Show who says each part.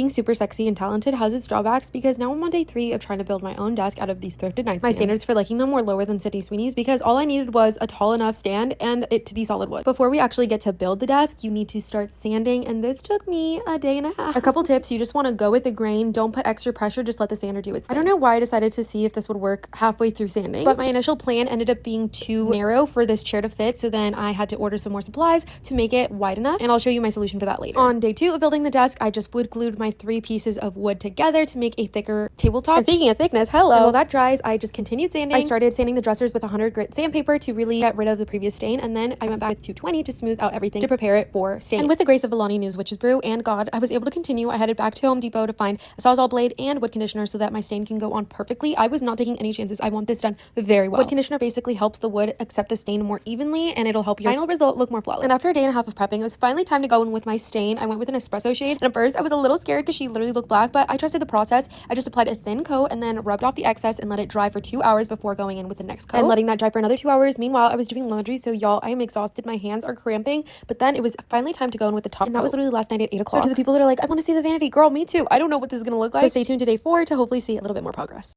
Speaker 1: Being super sexy and talented has its drawbacks because now I'm on day 3 of trying to build my own desk out of these thrifted nightstands. My standards for liking them were lower than Sydney Sweeney's because all I needed was a tall enough stand and it to be solid wood. Before we actually get to build the desk, you need to start sanding, and this took me a day and a half. A couple tips: you just want to go with the grain. Don't put extra pressure, just let the sander do its thing. I don't know why I decided to see if this would work halfway through sanding, but my initial plan ended up being too narrow for this chair to fit, so then I had to order some more supplies to make it wide enough, and I'll show you my solution for that later. On day 2 of building the desk, I just wood glued my 3 pieces of wood together to make a thicker tabletop. And speaking of thickness, hello. And while that dries, I just continued sanding. I started sanding the dressers with 100 grit sandpaper to really get rid of the previous stain, and then I went back with 220 to smooth out everything to prepare it for stain. And with the grace of Alani News Witch's Brew and God, I was able to continue. I headed back to Home Depot to find a Sawzall blade and wood conditioner so that my stain can go on perfectly. I was not taking any chances. I want this done very well. Wood conditioner basically helps the wood accept the stain more evenly, and it'll help your final result look more flawless. And after a day and a half of prepping, it was finally time to go in with my stain. I went with an espresso shade, and at first I was a little scared because she literally looked black, but I trusted the process. I just applied a thin coat and then rubbed off the excess and let it dry for 2 hours before going in with the next coat and letting that dry for another 2 hours. Meanwhile, I was doing laundry, so y'all, I am exhausted. My hands are cramping, but then it was finally time to go in with the top coat. And that was literally last night at 8 o'clock. So to the people that are like, I want to see the vanity, girl, me too. I don't know what this is going to look like. So stay tuned to day 4 to hopefully see a little bit more progress.